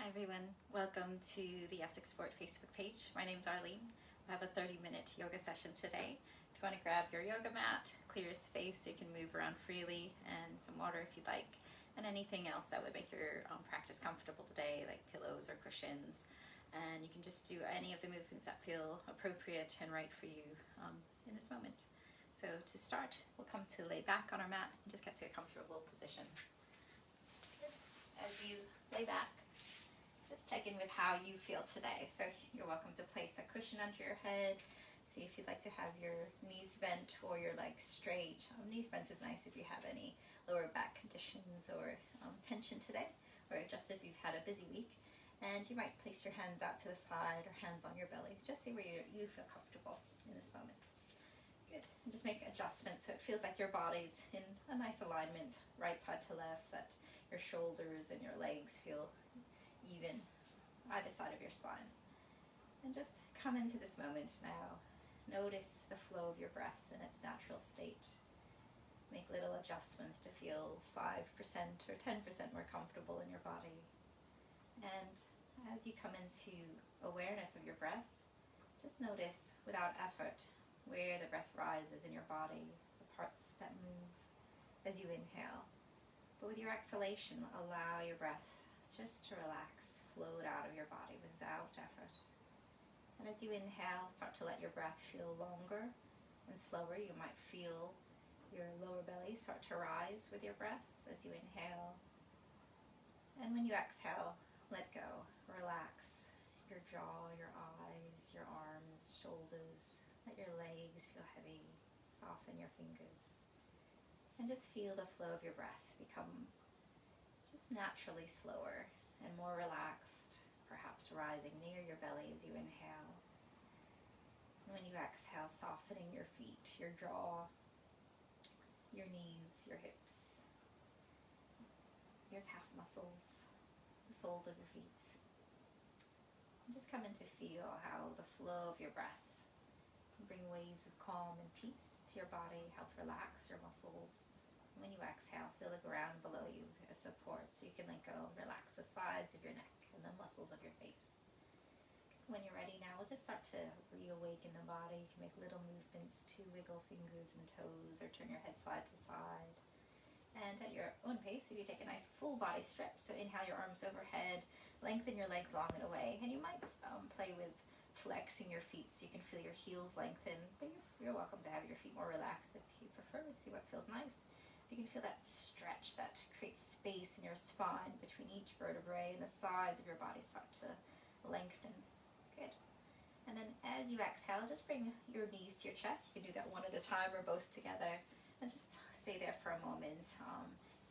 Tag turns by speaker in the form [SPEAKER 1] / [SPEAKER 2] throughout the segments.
[SPEAKER 1] Hi everyone, welcome to the Essex Sport Facebook page. My name's Arlene. I have a 30-minute yoga session today. If you want to grab your yoga mat, clear your space so you can move around freely, and some water if you'd like, and anything else that would make your practice comfortable today, like pillows or cushions. And you can just do any of the movements that feel appropriate and right for you in this moment. So to start, we'll come to lay back on our mat and just get to a comfortable position. As you lay back, just check in with how you feel today. So you're welcome to place a cushion under your head. See if you'd like to have your knees bent or your legs straight. Knees bent is nice if you have any lower back conditions or tension today, or just if you've had a busy week. And you might place your hands out to the side or hands on your belly. Just see where you feel comfortable in this moment. Good. And just make adjustments so it feels like your body's in a nice alignment, right side to left, that your shoulders and your legs feel even either side of your spine. And just come into this moment now. Notice the flow of your breath in its natural state. Make little adjustments to feel 5% or 10% more comfortable in your body. And as you come into awareness of your breath, just notice without effort where the breath rises in your body, the parts that move as you inhale. But with your exhalation, allow your breath just to relax, float out of your body without effort. And as you inhale, start to let your breath feel longer and slower. You might feel your lower belly start to rise with your breath as you inhale. And when you exhale, let go, relax your jaw, your eyes, your arms, shoulders. Let your legs feel heavy, soften your fingers. And just feel the flow of your breath become just naturally slower and more relaxed, perhaps rising near your belly as you inhale. And when you exhale, softening your feet, your jaw, your knees, your hips, your calf muscles, the soles of your feet. And just come in to feel how the flow of your breath can bring waves of calm and peace to your body, help relax your muscles. When you exhale, feel the ground below you as support so you can let go, relax the sides of your neck and the muscles of your face. When you're ready now, we'll just start to reawaken the body. You can make little movements to wiggle fingers and toes or turn your head side to side. And at your own pace, if you take a nice full body stretch, so inhale your arms overhead, lengthen your legs long and away, and you might play with flexing your feet so you can feel your heels lengthen, but you're welcome to have your feet more relaxed if you prefer, see what feels nice. You can feel that stretch that creates space in your spine between each vertebrae, and the sides of your body start to lengthen. Good. And then as you exhale, just bring your knees to your chest. You can do that one at a time or both together, and just stay there for a moment.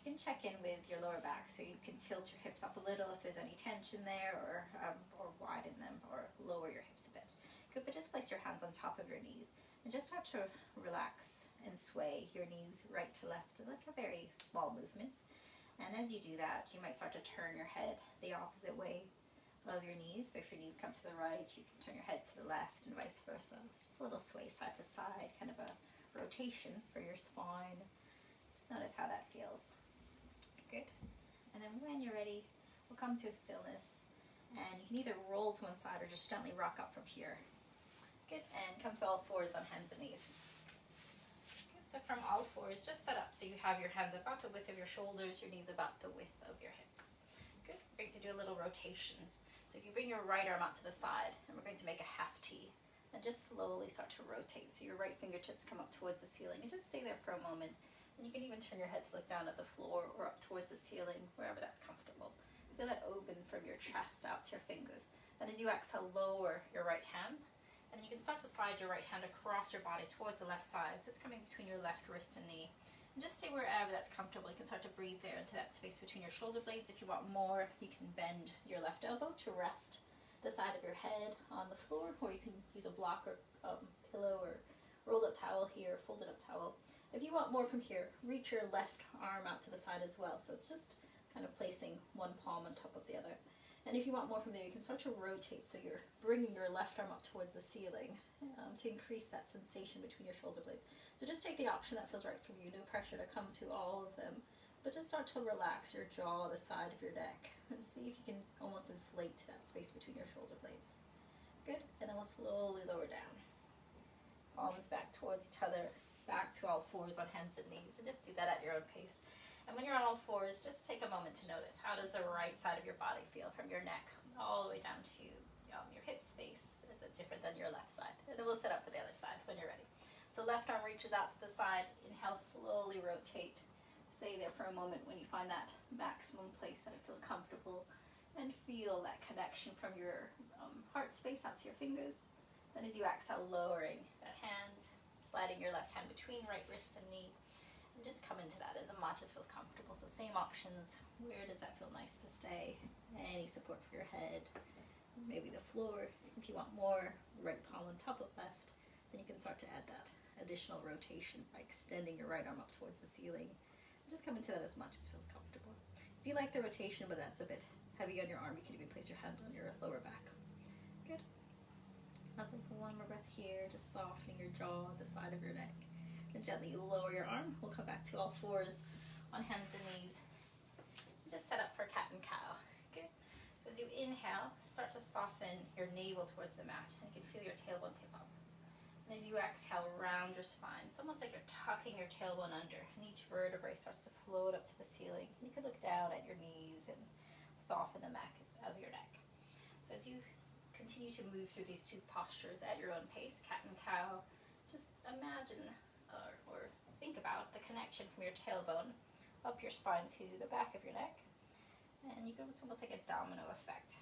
[SPEAKER 1] You can check in with your lower back, so you can tilt your hips up a little if there's any tension there, or widen them, or lower your hips a bit. Good, but just place your hands on top of your knees, and just start to relax and sway your knees right to left, like a very small movement. And as you do that, you might start to turn your head the opposite way of your knees. So if your knees come to the right, you can turn your head to the left and vice versa. So just a little sway side to side, kind of a rotation for your spine. Just notice how that feels. Good. And then when you're ready, we'll come to a stillness, and you can either roll to one side or just gently rock up from here. Good, and come to all fours on hands and knees. Good. So from all fours, just set up so you have your hands about the width of your shoulders, your knees about the width of your hips. Good. We're going to do a little rotation. So if you bring your right arm out to the side, and we're going to make a half T, and just slowly start to rotate. So your right fingertips come up towards the ceiling, and just stay there for a moment. And you can even turn your head to look down at the floor or up towards the ceiling, wherever that's comfortable. Feel that open from your chest out to your fingers. Then as you exhale, lower your right hand, and then you can start to slide your right hand across your body towards the left side. So it's coming between your left wrist and knee. And just stay wherever that's comfortable. You can start to breathe there into that space between your shoulder blades. If you want more, you can bend your left elbow to rest the side of your head on the floor, or you can use a block or pillow or rolled up towel here, folded up towel. If you want more from here, reach your left arm out to the side as well. So it's just kind of placing one palm on top of the other. And if you want more from there, you can start to rotate, so you're bringing your left arm up towards the ceiling to increase that sensation between your shoulder blades. So just take the option that feels right for you. No pressure to come to all of them, but just start to relax your jaw, the side of your neck, and see if you can almost inflate inhale, slowly lower down. Palms back towards each other, back to all fours on hands and knees, and just do that at your own pace. And when you're on all fours, just take a moment to notice, how does the right side of your body feel from your neck all the way down to your hip space? Is it different than your left side? And then we'll set up for the other side when you're ready. So left arm reaches out to the side, inhale, slowly rotate. Stay there for a moment when you find that maximum place that it feels comfortable, and feel that connection from your heart space out to your fingers. Then as you exhale, lowering that hand, sliding your left hand between right wrist and knee, and just come into that as much as feels comfortable. So same options. Where does that feel nice to stay? Any support for your head, maybe the floor. If you want more, right palm on top of left, then you can start to add that additional rotation by extending your right arm up towards the ceiling. Just come into that as much as feels comfortable. If you like the rotation, but that's a bit heavy on your arm, you can even place your hand on your lower back. Good. Lovely. One more breath here, just softening your jaw, the side of your neck. Then gently lower your arm. We'll come back to all fours on hands and knees. Just set up for cat and cow. Good. So as you inhale, start to soften your navel towards the mat, and you can feel your tailbone tip up. And as you exhale, round your spine. It's almost like you're tucking your tailbone under, and each vertebrae starts to float up to the ceiling. You can look down at your knees and soften the back of your neck. So as you continue to move through these two postures at your own pace, cat and cow, just imagine or think about the connection from your tailbone up your spine to the back of your neck. And you go, it's almost like a domino effect.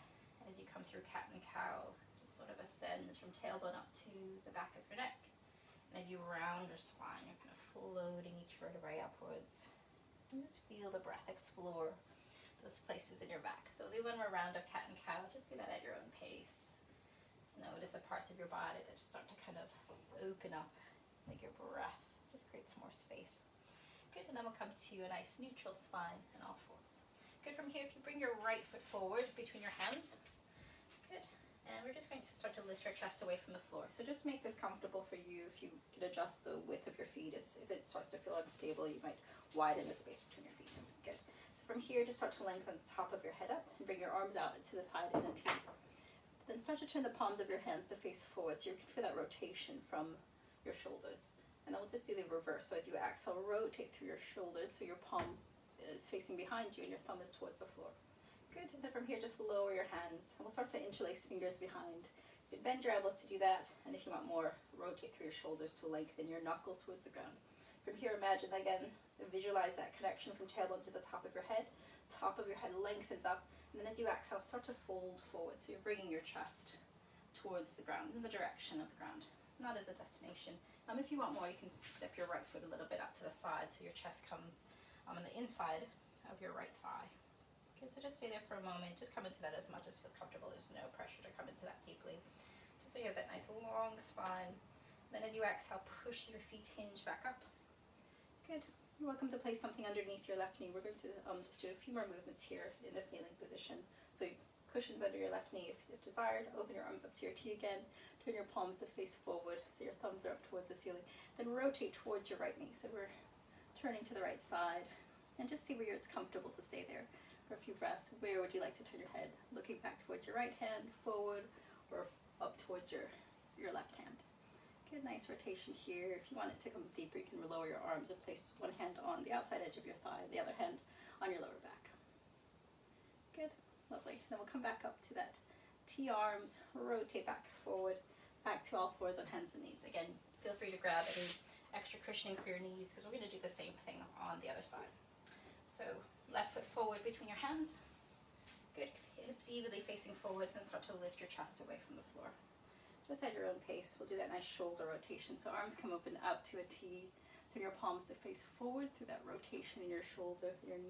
[SPEAKER 1] As you come through cat and cow, just sort of ascends from tailbone up to the back of your neck. And as you round your spine, you're kind of floating each vertebrae upwards. And just feel the breath explore those places in your back. So do one more round of cat and cow. Just do that at your own pace. Just notice the parts of your body that just start to kind of open up, like your breath just creates more space. Good, and then we'll come to a nice neutral spine in all fours. Good, from here, if you bring your right foot forward between your hands. Good, and we're just going to start to lift your chest away from the floor. So just make this comfortable for you. If you can adjust the width of your feet, if it starts to feel unstable, you might widen the space between your feet. Good. From here, just start to lengthen the top of your head up and bring your arms out to the side in a T. Then start to turn the palms of your hands to face forward, so you can feel that rotation from your shoulders. And then we'll just do the reverse. So as you exhale, rotate through your shoulders so your palm is facing behind you and your thumb is towards the floor. Good. And then from here, just lower your hands, and we'll start to interlace fingers behind. You can bend your elbows to do that, and if you want more, rotate through your shoulders to lengthen your knuckles towards the ground. From here, imagine again, visualize that connection from tailbone to the top of your head. Top of your head lengthens up, and then as you exhale, start to fold forward. So you're bringing your chest towards the ground, in the direction of the ground, not as a destination. If you want more, you can step your right foot a little bit out to the side so your chest comes on the inside of your right thigh. Okay, so just stay there for a moment. Just come into that as much as feels comfortable. There's no pressure to come into that deeply. Just so you have that nice long spine. Then as you exhale, push your feet, hinge back up. Good. You're welcome to place something underneath your left knee. We're going to just do a few more movements here in this kneeling position. So cushions under your left knee if desired. Open your arms up to your T again. Turn your palms to face forward so your thumbs are up towards the ceiling. Then rotate towards your right knee. So we're turning to the right side. And just see where it's comfortable to stay there for a few breaths. Where would you like to turn your head? Looking back towards your right hand, forward, or up towards your left hand. Good, nice rotation here. If you want it to come deeper, you can lower your arms and place one hand on the outside edge of your thigh, the other hand on your lower back. Good, lovely. Then we'll come back up to that T arms, rotate back forward, back to all fours on hands and knees. Again, feel free to grab any extra cushioning for your knees because we're going to do the same thing on the other side. So left foot forward between your hands. Good, hips evenly facing forward, and start to lift your chest away from the floor. Just at your own pace, we'll do that nice shoulder rotation. So arms come open out to a T. Turn your palms to face forward through that rotation in your shoulder. Your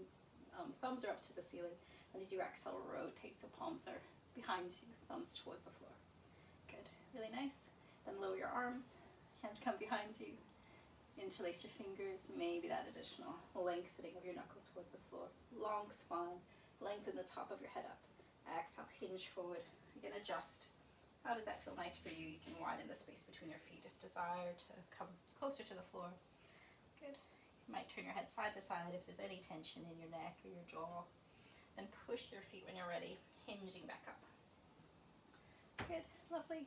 [SPEAKER 1] thumbs are up to the ceiling. And as you exhale, rotate so palms are behind you, thumbs towards the floor. Good, really nice. Then lower your arms, hands come behind you. Interlace your fingers, maybe that additional lengthening of your knuckles towards the floor. Long spine, lengthen the top of your head up. Exhale, hinge forward. Again, adjust. How does that feel nice for you? You can widen the space between your feet if desired to come closer to the floor. Good. You might turn your head side to side if there's any tension in your neck or your jaw. Then push your feet when you're ready, hinging back up. Good, lovely.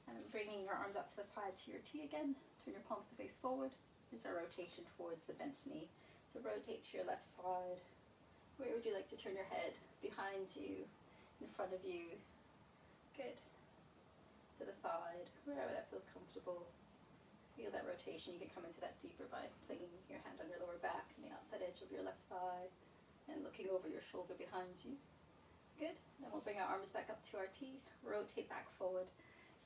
[SPEAKER 1] And bringing your arms out to the side to your T again. Turn your palms to face forward. There's our rotation towards the bent knee. So rotate to your left side. Where would you like to turn your head? Behind you, in front of you. Good. To the side, wherever that feels comfortable. Feel that rotation. You can come into that deeper by placing your hand on your lower back and the outside edge of your left thigh and looking over your shoulder behind you. Good. Then we'll bring our arms back up to our T. Rotate back forward.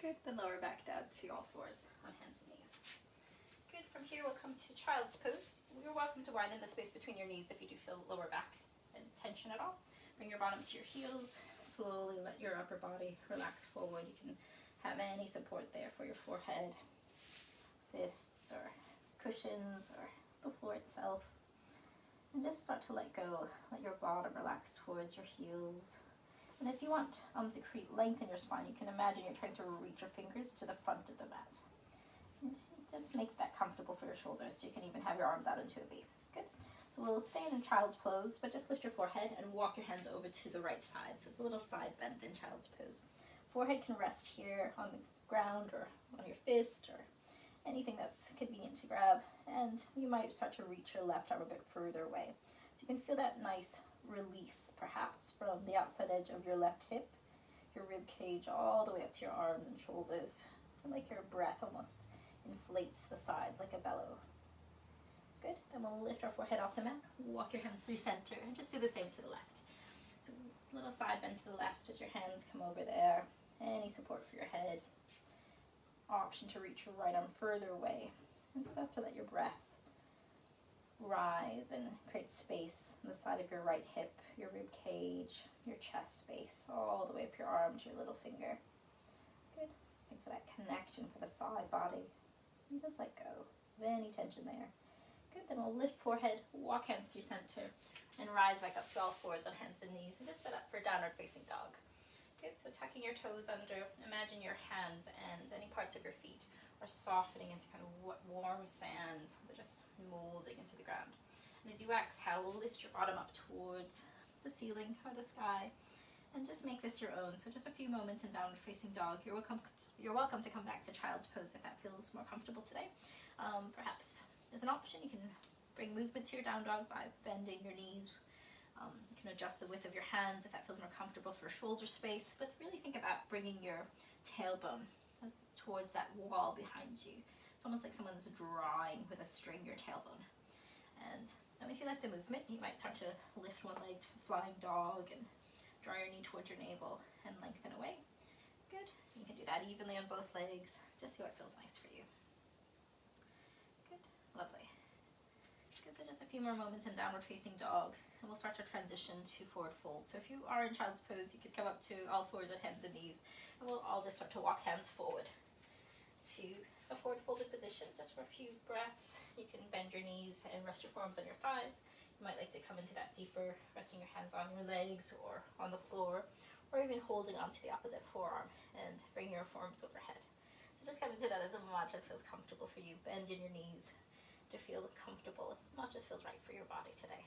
[SPEAKER 1] Good. Then lower back down to all fours on hands and knees. Good. From here we'll come to child's pose. You're welcome to widen the space between your knees if you do feel lower back and tension at all. Bring your bottom to your heels. Slowly let your upper body relax forward. You can have any support there for your forehead, fists, or cushions, or the floor itself. And just start to let go. Let your bottom relax towards your heels. And if you want to create length in your spine, you can imagine you're trying to reach your fingers to the front of the mat. And just make that comfortable for your shoulders, so you can even have your arms out into a V. Good. So we'll stay in child's pose, but just lift your forehead and walk your hands over to the right side. So it's a little side bend in child's pose. Forehead can rest here on the ground or on your fist or anything that's convenient to grab. And you might start to reach your left arm a bit further away. So you can feel that nice release, perhaps, from the outside edge of your left hip, your rib cage, all the way up to your arms and shoulders. Feel like your breath almost inflates the sides like a bellow. Good. Then we'll lift our forehead off the mat, walk your hands through center, and just do the same to the left. So little side bend to the left as your hands come over there. Any support for your head. Option to reach your right arm further away. And start to let your breath rise and create space on the side of your right hip, your rib cage, your chest space, all the way up your arm to your little finger. Good. Looking for that connection for the side body. And just let go of any tension there. Good. Then we'll lift forehead, walk hands through center, and rise back up to all fours on hands and knees, and just set up for downward facing dog. Good. So tucking your toes under, imagine your hands and any parts of your feet are softening into kind of warm sands. They're just molding into the ground. And as you exhale, lift your bottom up towards the ceiling or the sky, and just make this your own. So just a few moments in downward facing dog. You're welcome to come back to child's pose if that feels more comfortable today. Perhaps as an option, you can bring movement to your down dog by bending your knees. You can adjust the width of your hands if that feels more comfortable for shoulder space, but really think about bringing your tailbone towards that wall behind you. It's almost like someone's drawing with a string your tailbone. And if you like the movement, you might start to lift one leg to flying dog and draw your knee towards your navel and lengthen away. Good. You can do that evenly on both legs. Just see what feels nice for you. Good. Lovely. Good. So just a few more moments in downward facing dog, and we'll start to transition to forward fold. So if you are in child's pose, you could come up to all fours on hands and knees, and we'll all just start to walk hands forward to a forward folded position just for a few breaths. You can bend your knees and rest your forearms on your thighs. You might like to come into that deeper, resting your hands on your legs or on the floor, or even holding onto the opposite forearm and bring your forearms overhead. So just come into that as much as feels comfortable for you. Bend in your knees to feel comfortable as much as feels right for your body today.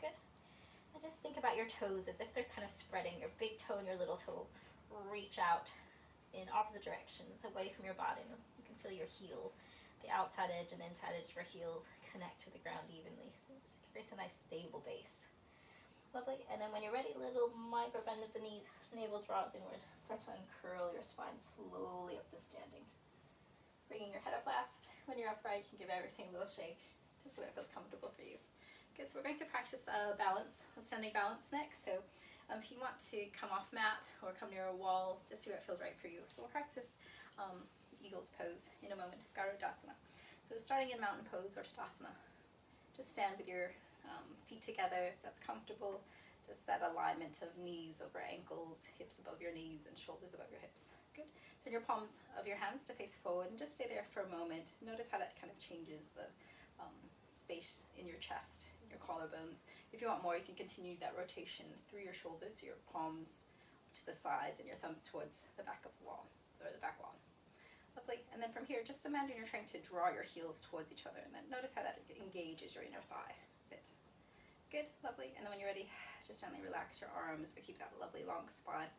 [SPEAKER 1] Good. And just think about your toes as if they're kind of spreading. Your big toe and your little toe reach out in opposite directions away from your body. You can feel your heel, the outside edge and the inside edge of your heels connect to the ground evenly. So it creates a nice stable base. Lovely. And then when you're ready, little micro bend of the knees, navel draws inward. Start to uncurl your spine slowly up to standing. Bringing your head up last. When you're upright, you can give everything a little shake, just so it feels comfortable for you. Good. So we're going to practice balance, standing balance next. So if you want to come off mat or come near a wall, just see what feels right for you. So we'll practice eagle's pose in a moment, Garudasana. So starting in mountain pose or Tadasana, just stand with your feet together if that's comfortable. Just that alignment of knees over ankles, hips above your knees, and shoulders above your hips. Good. Turn your palms of your hands to face forward and just stay there for a moment. Notice how that kind of changes the space in your chest, in your collarbones. If you want more, you can continue that rotation through your shoulders, your palms to the sides, and your thumbs towards the back of the wall, or the back wall. Lovely. And then from here, just imagine you're trying to draw your heels towards each other, and then notice how that engages your inner thigh a bit. Good. Lovely. And then when you're ready, just gently relax your arms, but keep that lovely long spine.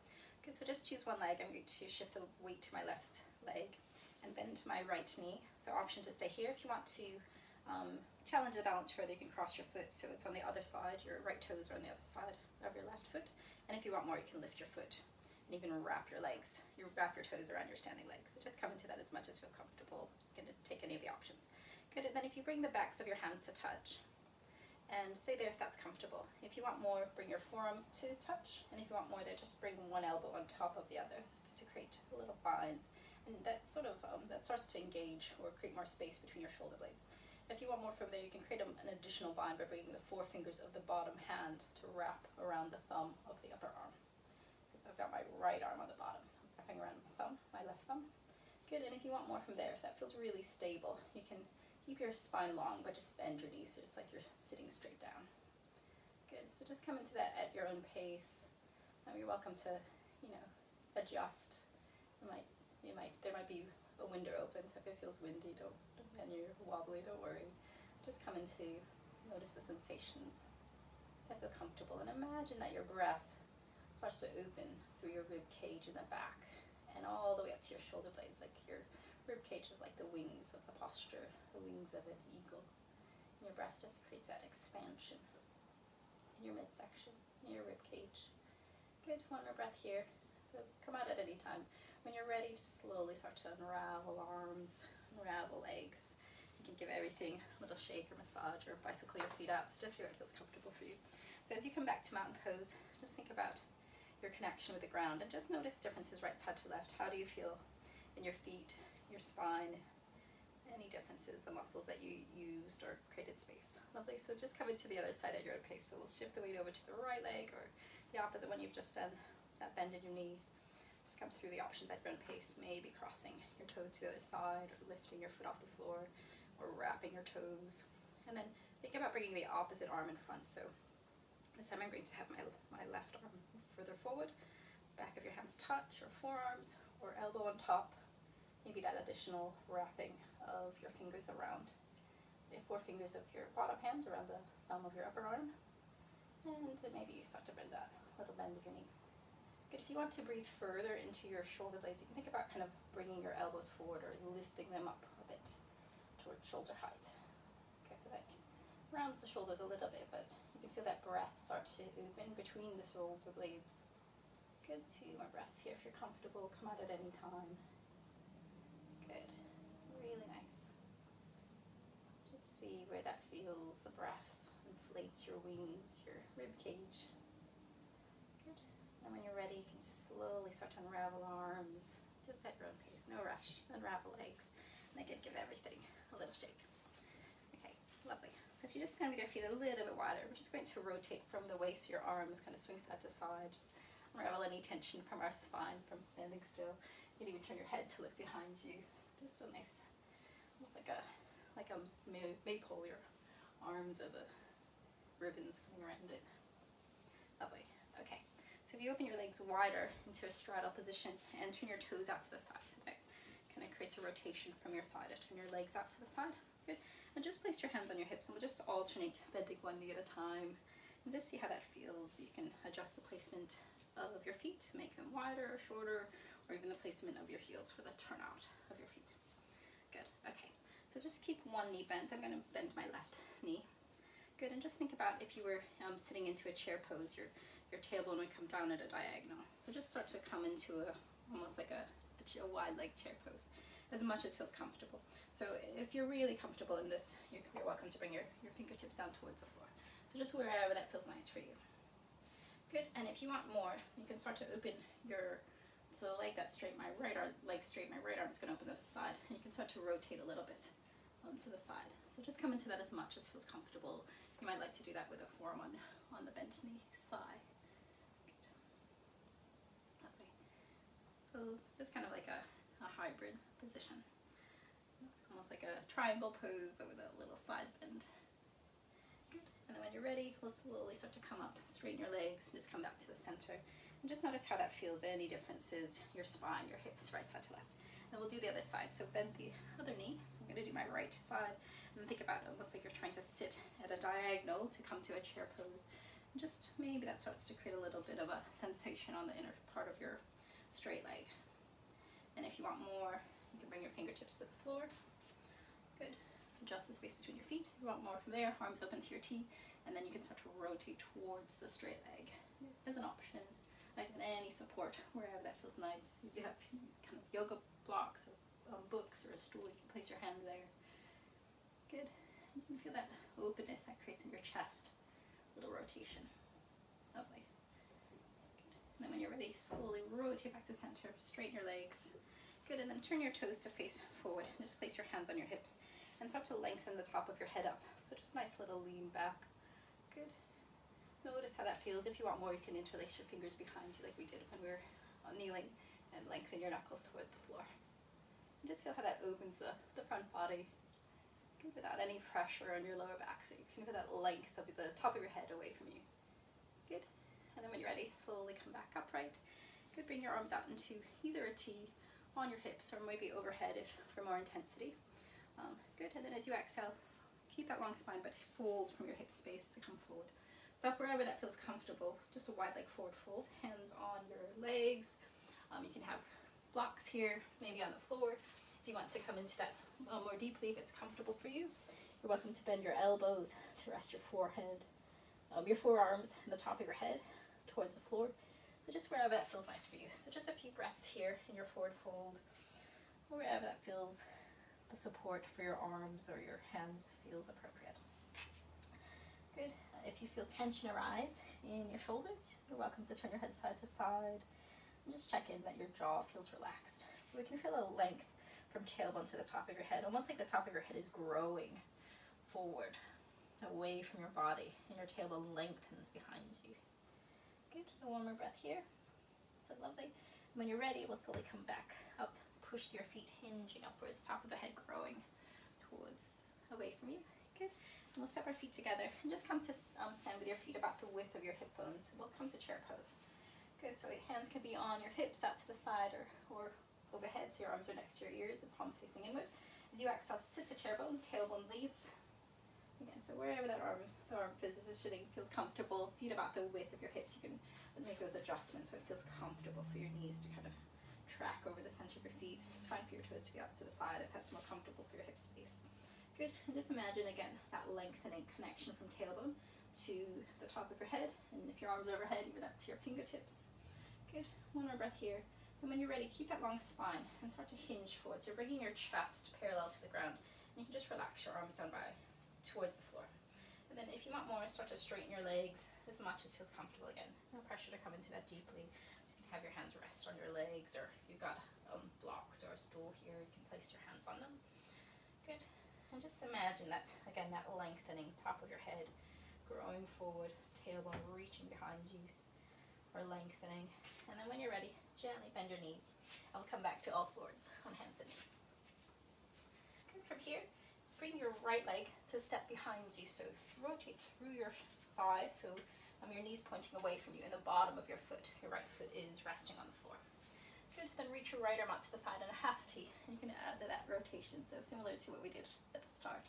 [SPEAKER 1] Good, so just choose one leg. I'm going to shift the weight to my left leg and bend my right knee. So option to stay here. If you want to challenge the balance further, you can cross your foot so it's on the other side. Your right toes are on the other side of your left foot. And if you want more, you can lift your foot and even wrap your legs. You wrap your toes around your standing legs. So just come into that as much as feel comfortable. You can take any of the options. Good, and then if you bring the backs of your hands to touch, and stay there if that's comfortable. If you want more, bring your forearms to touch, and if you want more there, just bring one elbow on top of the other to create little binds. And that sort of, that starts to engage or create more space between your shoulder blades. If you want more from there, you can create an additional bind by bringing the forefingers of the bottom hand to wrap around the thumb of the upper arm. So I've got my right arm on the bottom, so I'm wrapping around my thumb, my left thumb. Good, and if you want more from there, if that feels really stable, you can keep your spine long, but just bend your knees so it's like you're sitting straight down. Good, so just come into that at your own pace. You're welcome to, adjust. There might be a window open, so if it feels windy, and you're wobbly, don't worry. Just come into, notice the sensations. I feel comfortable, and imagine that your breath starts to open through your rib cage in the back, and all the way up to your shoulder blades, like your rib cage is like the wings of the posture, the wings of an eagle. And your breath just creates that expansion in your midsection, in your rib cage. Good, one more breath here. So come out at any time. When you're ready, just slowly start to unravel arms, unravel legs. You can give everything a little shake or massage or bicycle your feet out, so just see what feels comfortable for you. So as you come back to mountain pose, just think about your connection with the ground and just notice differences right side to left. How do you feel in your feet, your spine, any differences, the muscles that you used or created space. Lovely, so just come into the other side at your own pace. So we'll shift the weight over to the right leg or the opposite one you've just done, that bend in your knee. Just come through the options at your own pace, maybe crossing your toes to the other side or lifting your foot off the floor or wrapping your toes. And then think about bringing the opposite arm in front. So this time I'm going to have my left arm further forward, back of your hands touch or forearms or elbow on top. Maybe that additional wrapping of your fingers around the forefingers of your bottom hand around the thumb of your upper arm. And maybe you start to bend that little bend of your knee. Good, if you want to breathe further into your shoulder blades, you can think about kind of bringing your elbows forward or lifting them up a bit towards shoulder height. Okay, so that rounds the shoulders a little bit, but you can feel that breath start to open between the shoulder blades. Good, 2 more breaths here if you're comfortable. Come out at any time. Good, really nice. Just see where that feels, the breath inflates your wings, your rib cage. Good. And when you're ready, you can slowly start to unravel arms, just at your own pace, no rush. Unravel legs, and again, give everything a little shake. Okay, lovely. So if you just stand with your feet a little bit wider, we're just going to rotate from the waist, your arms kind of swing side to side. Just unravel any tension from our spine, from standing still. You can even turn your head to look behind you. Just so nice, almost like a maypole. Your arms are the ribbons coming around it. Lovely. Okay. So if you open your legs wider into a straddle position and turn your toes out to the side, so that kind of creates a rotation from your thigh to turn your legs out to the side. Good. And just place your hands on your hips and we'll just alternate bending one knee at a time and just see how that feels. You can adjust the placement of your feet to make them wider or shorter, or even the placement of your heels for the turnout of your feet. Good. Okay. So just keep one knee bent. I'm going to bend my left knee. Good. And just think about if you were sitting into a chair pose, your tailbone would come down at a diagonal. So just start to come into almost like a wide leg chair pose, as much as feels comfortable. So if you're really comfortable in this, you're welcome to bring your fingertips down towards the floor. So just wherever that feels nice for you. Good, and if you want more, you can start to open so leg that's straight, my right arm, leg straight, my right arm's going to open to the side, and you can start to rotate a little bit to the side. So just come into that as much as feels comfortable. You might like to do that with a forearm on the bent knee thigh. Lovely. So just kind of like a hybrid position. Almost like a triangle pose, but with a little side bend. Good. And then when you're ready, we'll slowly start to come up, straighten your legs, and just come back to the center. And just notice how that feels, any differences, your spine, your hips, right side to left. And we'll do the other side. So bend the other knee. So I'm going to do my right side. And think about it almost like you're trying to sit at a diagonal to come to a chair pose.
[SPEAKER 2] Just maybe that starts to create a little bit of a sensation on the inner part of your straight leg. And if you want more, you can bring your fingertips to the floor. Good. Adjust the space between your feet. If you want more from there, arms open to your T, and then you can start to rotate towards the straight leg as an option. Like any support, wherever that feels nice. If you have kind of yoga blocks or books or a stool, you can place your hand there. Good. You can feel that openness that creates in your chest. Little rotation. Lovely. Good. And then when you're ready, slowly rotate back to center, straighten your legs. Good, and then turn your toes to face forward. And just place your hands on your hips and start to lengthen the top of your head up. So just nice little lean back. Good. Notice how that feels. If you want more, you can interlace your fingers behind you like we did when we were kneeling, and lengthen your knuckles towards the floor. And just feel how that opens the front body. Good, without any pressure on your lower back, so you can feel that length of the top of your head away from you. Good. And then when you're ready, slowly come back upright. Good, bring your arms out into either a T on your hips or maybe overhead if for more intensity. Good, and then as you exhale, keep that long spine but fold from your hip space to come forward. So wherever that feels comfortable, just a wide leg forward fold, hands on your legs. You can have blocks here, maybe on the floor. If you want to come into that more deeply, if it's comfortable for you, you're welcome to bend your elbows to rest your forehead, your forearms and the top of your head towards the floor. So just wherever that feels nice for you. So just a few breaths here in your forward fold, wherever that feels the support for your arms or your hands feels appropriate. Good. If you feel tension arise in your shoulders, you're welcome to turn your head side to side and just check in that your jaw feels relaxed. We can feel a length from tailbone to the top of your head, almost like the top of your head is growing forward, away from your body, and your tailbone lengthens behind you. Good, so one more breath here. So lovely. When you're ready, we'll slowly come back up, push your feet hinging upwards, top of the head growing towards, away from you. Good. And we'll step our feet together and just come to stand with your feet about the width of your hip bones. We'll come to chair pose. Good, so your hands can be on your hips out to the side or overhead, so your arms are next to your ears and palms facing inward. As you exhale, sit to chair bone, tailbone leads. Again, so wherever that the arm positioning feels comfortable, feet about the width of your hips, you can make those adjustments so it feels comfortable for your knees to kind of track over the center of your feet. It's fine for your toes to be out to the side if that's more comfortable for your hip space. Good, and just imagine again that lengthening connection from tailbone to the top of your head, and if your arms overhead, even up to your fingertips. Good, one more breath here. And when you're ready, keep that long spine and start to hinge forward. So you're bringing your chest parallel to the ground. And you can just relax your arms down towards the floor. And then if you want more, start to straighten your legs as much as feels comfortable again. No pressure to come into that deeply. You can have your hands rest on your legs, or if you've got blocks or a stool here, you can place your hands on them. Good. And just imagine that, again, that lengthening top of your head, growing forward, tailbone reaching behind you, or lengthening. And then when you're ready, gently bend your knees. And we'll come back to all fours on hands and knees. Good. From here, bring your right leg to step behind you. So rotate through your thigh, so your knees pointing away from you, and the bottom of your foot, your right foot, is resting on the floor. Good. Then reach your right arm out to the side in a half T, and you can add to that rotation, so similar to what we did at the start.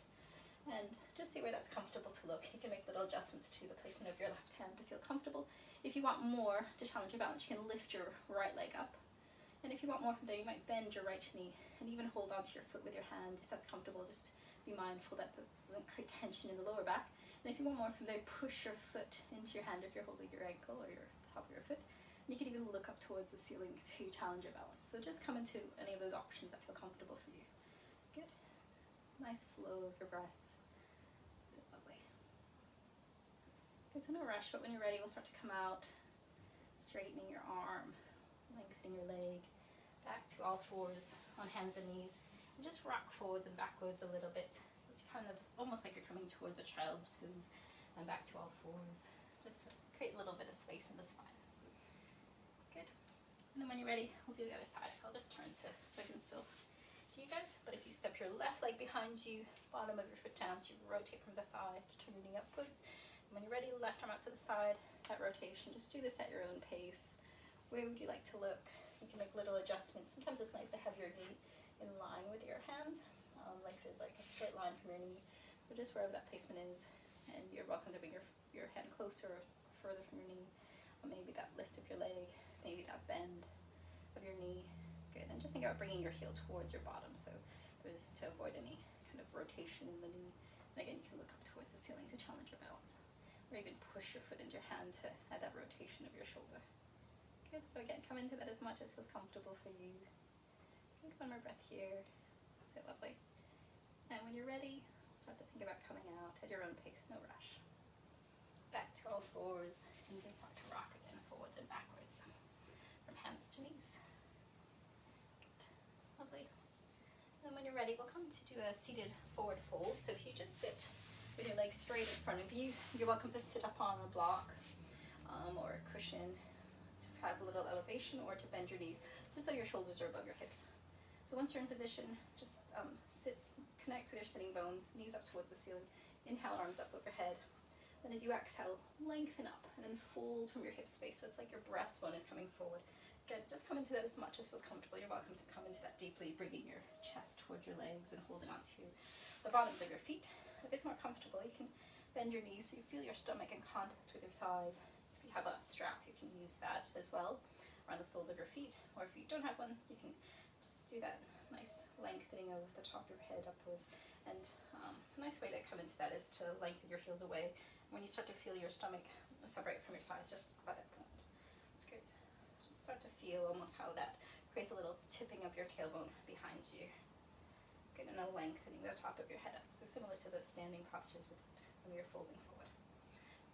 [SPEAKER 2] And just see where that's comfortable to look. You can make little adjustments to the placement of your left hand to feel comfortable. If you want more to challenge your balance, you can lift your right leg up. And if you want more from there, you might bend your right knee and even hold onto your foot with your hand. If that's comfortable, just be mindful that that doesn't create tension in the lower back. And if you want more from there, push your foot into your hand if you're holding your ankle or your top of your foot. And you can even look up towards the ceiling to challenge your balance. So just come into any of those options that feel comfortable for you. Good. Nice flow of your breath. Lovely. Good, so no rush, but when you're ready, we'll start to come out, straightening your arm, lengthening your leg, back to all fours on hands and knees, and just rock forwards and backwards a little bit. It's kind of almost like you're coming towards a child's pose, and back to all fours, just to create a little bit of space in the spine. Good. And then when you're ready, we'll do the other side. So I'll just turn so I can still see you guys. But if you step your left leg behind you, bottom of your foot down, so you rotate from the thigh to turn your knee upwards. And when you're ready, left arm out to the side, that rotation. Just do this at your own pace. Where would you like to look? You can make little adjustments. Sometimes it's nice to have your knee in line with your hand, like there's like a straight line from your knee. So just wherever that placement is, and you're welcome to bring your hand closer or further from your knee, or maybe that lift of your leg, maybe that bend of your knee. Good, and just think about bringing your heel towards your bottom, so to avoid any kind of rotation in the knee. And again, you can look up towards the ceiling to challenge your balance, or even push your foot into your hand to add that rotation of your shoulder. Good, so again, come into that as much as feels comfortable for you. Good, one more breath here. So lovely. And when you're ready, start to think about coming out at your own pace, no rush. Back to all fours, and you can start to rock again, forwards and backwards, from hands to knees. Good. Lovely. And when you're ready, we'll come to do a seated forward fold. So if you just sit with your legs straight in front of you, you're welcome to sit up on a block or a cushion to have a little elevation, or to bend your knees, just so your shoulders are above your hips. So once you're in position, just connect with your sitting bones, knees up towards the ceiling. Inhale, arms up overhead. Then as you exhale, lengthen up and then fold from your hip space. So it's like your breastbone is coming forward. Again, just come into that as much as feels comfortable. You're welcome to come into that deeply, bringing your chest towards your legs and holding onto the bottoms of your feet. If it's more comfortable, you can bend your knees so you feel your stomach in contact with your thighs. If you have a strap, you can use that as well, around the soles of your feet. Or if you don't have one, you can just do that nice lengthening of the top of your head upwards. And a nice way to come into that is to lengthen your heels away. When you start to feel your stomach separate from your thighs, just by that point. Good. Just start to feel almost how that creates a little tipping of your tailbone behind you. Good, and a lengthening the top of your head up. So similar to the standing postures when you're folding forward.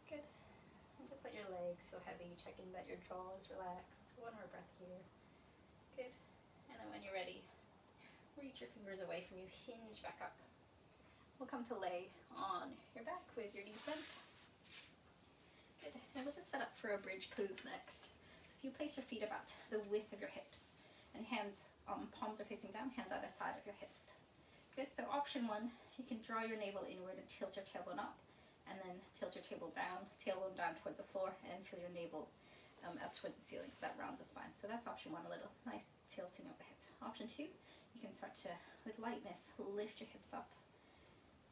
[SPEAKER 2] Good. And just let your legs feel heavy, checking that your jaw is relaxed. One more breath here. Good. And then when you're ready, reach your fingers away from you, hinge back up. We'll come to lay on your back with your knees bent. Good, and we'll just set up for a bridge pose next. So if you place your feet about the width of your hips, and hands, palms are facing down, hands either side of your hips. Good, so option one, you can draw your navel inward and tilt your tailbone up, and then tilt your tailbone down towards the floor, and feel your navel up towards the ceiling, so that rounds the spine. So that's option one, a little nice tilting of the hips. Option two, you can start to, with lightness, lift your hips up.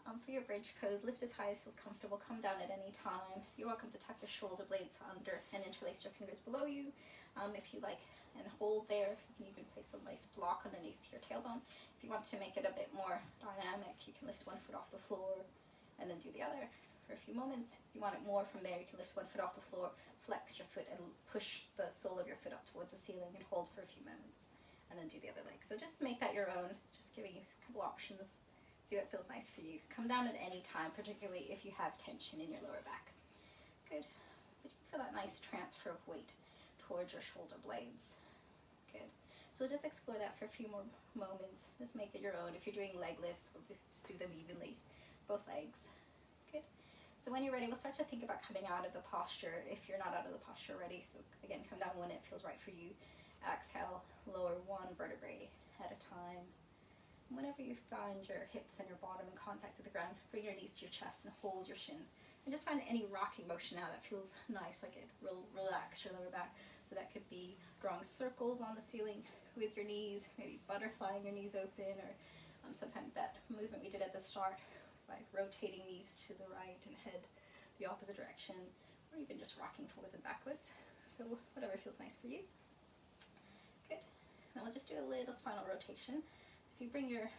[SPEAKER 2] For your bridge pose, lift as high as feels comfortable, come down at any time. You're welcome to tuck your shoulder blades under and interlace your fingers below you if you like, and hold there. You can even place a nice block underneath your tailbone. If you want to make it a bit more dynamic, you can lift one foot off the floor and then do the other for a few moments. If you want it more from there, you can lift one foot off the floor, flex your foot and push the sole of your foot up towards the ceiling and hold for a few moments, and then do the other leg. So just make that your own, just giving you a couple options. See what feels nice for you. Come down at any time, particularly if you have tension in your lower back. Good. But you can feel that nice transfer of weight towards your shoulder blades. Good. So we'll just explore that for a few more moments. Just make it your own. If you're doing leg lifts, we'll just do them evenly, both legs. Good. So when you're ready, we'll start to think about coming out of the posture if you're not out of the posture already. So again, come down when it feels right for you. Exhale, lower one vertebrae at a time. Whenever you find your hips and your bottom in contact with the ground, bring your knees to your chest and hold your shins. And just find any rocking motion now that feels nice, like it will relax your lower back. So that could be drawing circles on the ceiling with your knees, maybe butterflying your knees open, or sometimes that movement we did at the start by rotating knees to the right and head the opposite direction, or even just rocking forwards and backwards. So whatever feels nice for you. Good. Now we'll just do a little spinal rotation. If you bring your,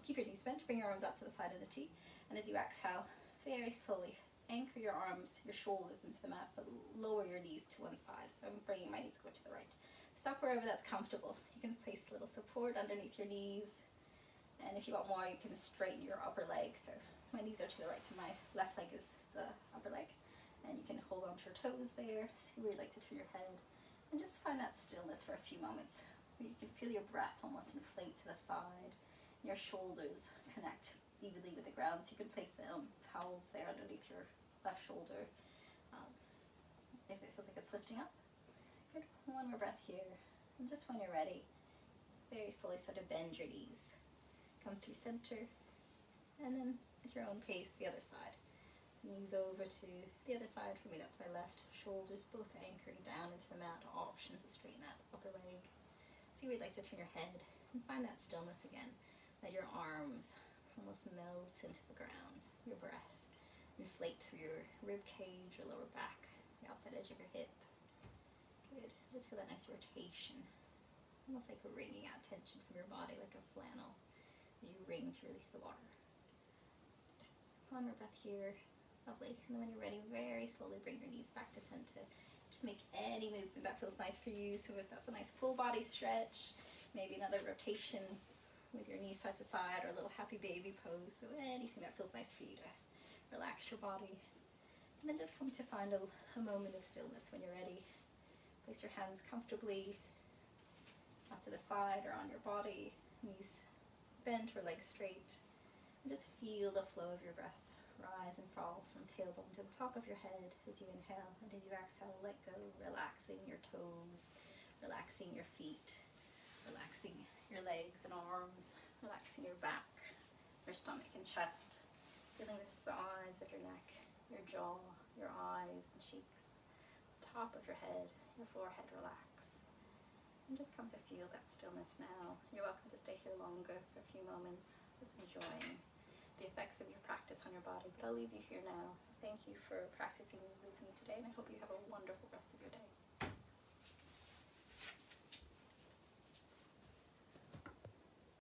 [SPEAKER 2] keep your knees bent, bring your arms out to the side of the T, and as you exhale, very slowly anchor your arms, your shoulders into the mat, but lower your knees to one side. So I'm bringing my knees go to the right. Stop wherever that's comfortable. You can place a little support underneath your knees, and if you want more, you can straighten your upper leg. So my knees are to the right, so my left leg is the upper leg, and you can hold onto your toes there, see where you'd like to turn your head, and just find that stillness for a few moments. You can feel your breath almost inflate to the side. Your shoulders connect evenly with the ground. So you can place towels there underneath your left shoulder if it feels like it's lifting up. Good. One more breath here. And just when you're ready, very slowly start to bend your knees. Come through center, and then at your own pace, the other side. Knees over to the other side. For me, that's my left. Shoulders both anchoring down into the mat. Options to straighten that upper leg. See where you'd like to turn your head, and find that stillness again. Let your arms almost melt into the ground. Your breath inflate through your rib cage, your lower back,
[SPEAKER 1] the outside edge of your hip. Good. Just feel that nice rotation. Almost like wringing out tension from your body, like a flannel. You wring to release the water. One more breath here. Lovely. And then when you're ready, very slowly bring your knees back to center. Just make any movement that feels nice for you. So if that's a nice full body stretch, maybe another rotation with your knees side to side, or a little happy baby pose. So anything that feels nice for you to relax your body. And then just come to find a moment of stillness when you're ready. Place your hands comfortably off to the side or on your body, knees bent or legs straight. And just feel the flow of your breath rise and fall from tailbone to the top of your head as you inhale, and as you exhale, let go, relaxing your toes, relaxing your feet, relaxing your legs and arms, relaxing your back, your stomach and chest, feeling the sides of your neck, your jaw, your eyes and cheeks, top of your head, your forehead relax. And just come to feel that stillness now. You're welcome to stay here longer for a few moments, just enjoying the effects of your practice on your body, but I'll leave you here now. So thank you for practicing with me today, and I hope you have a wonderful rest of your day.